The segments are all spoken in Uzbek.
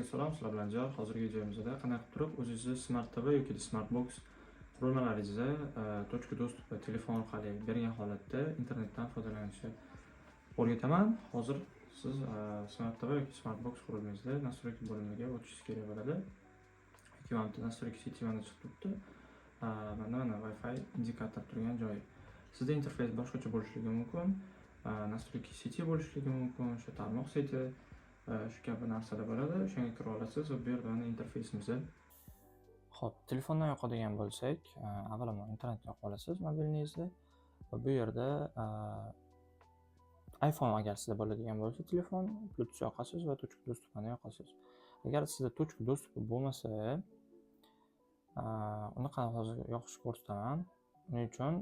Salom, sizlar bilan Javob. Hozirgi videomizda qanday qilib turib o'zingizni Smart TV yoki Smart Box qurilmalaringizda точка доступа telefon orqali bergan holatda internetdan foydalanishni o'rgataman. Hozir siz Smart TV yoki Smart Box qurilmangizda настройки bo'limiga o'tishingiz kerak bo'ladi. Ikki marta настройки seti mana chiqib turibdi. Mana Wi-Fi indikator turgan joyi. Sizda interfeys boshqacha bo'lishligi mumkin. Настройки seti bo'lishligi mumkin, o'sha tarmoq seti shu kabi narsalar bo'ladi. O'shanga kira olasiz va bu yerda interfeysimizda. Xo'p, telefondan yoqadigan bo'lsak, avvalo internetga yoqib olasiz mobilingizda va bu yerda iPhone agar sizda bo'ladigan bo'lsa, telefon Bluetooth yoqasiz va точка доступani yoqasiz. Agar sizda точка доступа bo'lmasa, uni qanday hozir yoqishni ko'rsataman. Uning uchun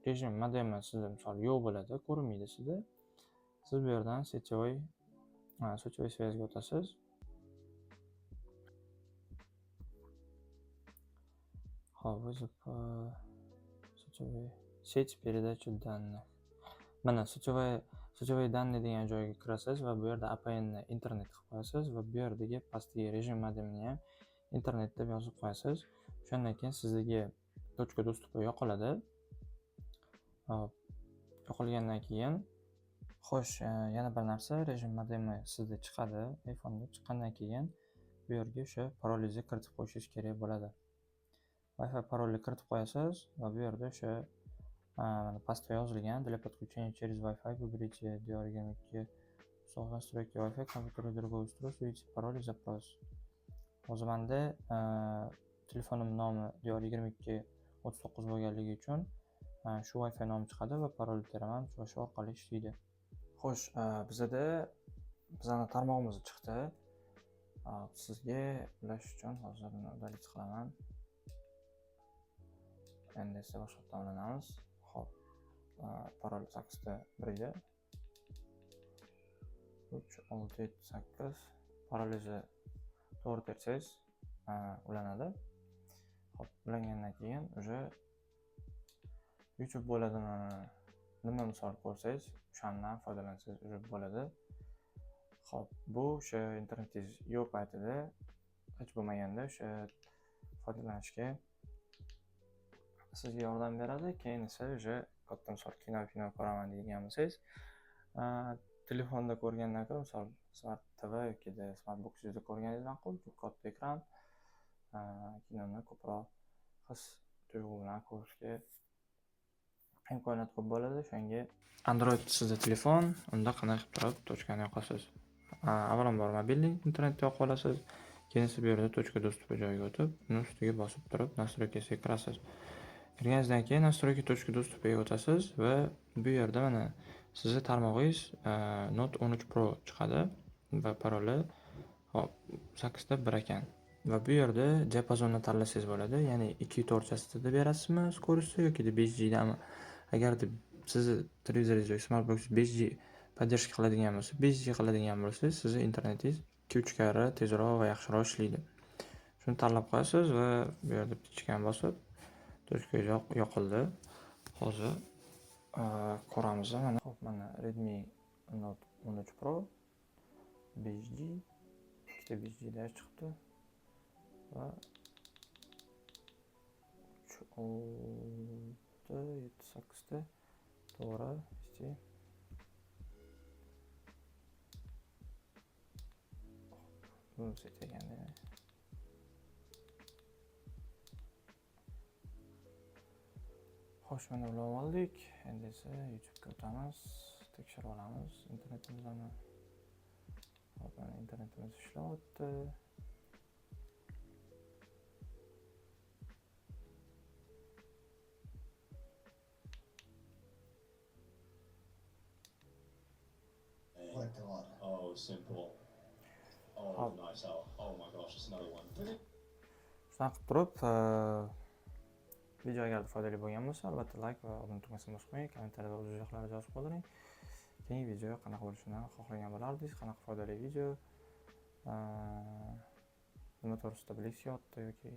rejim modemi sizda misol yo'q bo'ladi, ko'rinmaydi sizda. Siz bu yerdan сетевой связьga o'tasiz. Xo'p, вызов сетевой сеть передачи данных. Mana сетевой данные degan joyga kirasiz va bu yerda APN ni internet qilib qo'yasiz va bu yerdagi pastdagi rejim modemini ham internet deb yozib qo'yasiz. Shundan keyin sizdagi точка доступа yo'qoladi. Hop, yo'qolgandan keyin xo'sh, yana bir narsa, rejim modemi sizda chiqadi, iPhone'da chiqqandan keyin bu yerga o'sha parolingizni kiritib qo'yishingiz kerak bo'ladi. Wi-Fi parolni kiritib qo'yasiz va bu yerda o'sha mana pastda yozilgan для подключения через Wi-Fi выберите diyor22 настройки Wi-Fi компьютера другого устройства, введите пароль и запрос. Hozir menda telefonim nomi diyor2239 bo'lganligi uchun shu Wi-Fi nomi chiqadi va parol teraman, shu orqali ishlaydi. Xo'sh, bizning tarmog'imiz chiqdi. Sizga ulash uchun hozir buni udalить qilaman. Endi esa boshqa tomonlanamiz. Xo'p, parol 8 ta 1 edi. 3678 parolingizni to'g'ri tersangiz ulanadi. Xo'p, ulangandan keyin уже YouTube bo'ladimi? Nima misol ko'rsangiz, o'shandan foydalansangiz уже bo'ladi. Xo'p, bu o'sha internetingiz yo'q paytida hech bo'lmaganda o'sha foydalanishga sizga yordam beradi. Keyin esa o'sha katta misol kino ko'raman degan bo'lsangiz, telefonda ko'rgandan ko'ra misol Smart TV yoki Smart Box'ingizda ko'rganingiz ma'qul. Katta ekran kinoni ko'proq his tuyg'u bilan ko'rishga imkoniyat ko'p bo'ladi. Shunga Android sizda telefon, unda qanday qilib turib точкani yoqasiz. Avvalambor mobilni internetga yoqib olasiz. Keyin siz bu yerda точка доступа joyiga o'tib, uni ustiga bosib turib настройкasiga kirasiz. Kirganingizdan keyin настройки точка доступаga o'tasiz va bu yerda mana sizning tarmog'ingiz Note 13 Pro chiqadi va paroli 8 ta 1 ekan. Va bu yerda diapazonni tanlasangiz bo'ladi. Ya'ni 2 o'rtasida berasizmi skorosti yoki 5G dami. Agar sizni televizoringiz yoki Smart Box 5G поддержка qiladigan bo'lsa, 5G qiladigan bo'lsa, sizning internetingiz 2-3 karra tezroq va yaxshiroq ishlaydi. Shuni tanlab qo'yasiz va bu yerda pichkan bosib точка yoqildi. Hozir ko'ramiz mana. Xo'p, mana Redmi Note 13 Pro 5G, ikkita 5G da chiqdi. Va 8 ta to'g'ri ishchi. Bunu seçeganda. Xo'sh, mana ulab oldik. Endi esa YouTube'ga o'tamiz, tekshirib olamiz internetimizni. Hop, mana internetimiz ishlayapti. Oh, simple. Oh, nice. Oh my gosh, it's another one. Shunaqa qilib turib, video agar foydali bo'lgan bo'lsa, albatta like va obuna tugmasini bosib qo'ying, kommentariyada o'z izohlaringizni yozib qoldiring. Keyingi video qanaqa bo'lishini xohlagan bo'lardingiz, qanaqa foydali video, nima to'g'risida bilgisiyapti yoki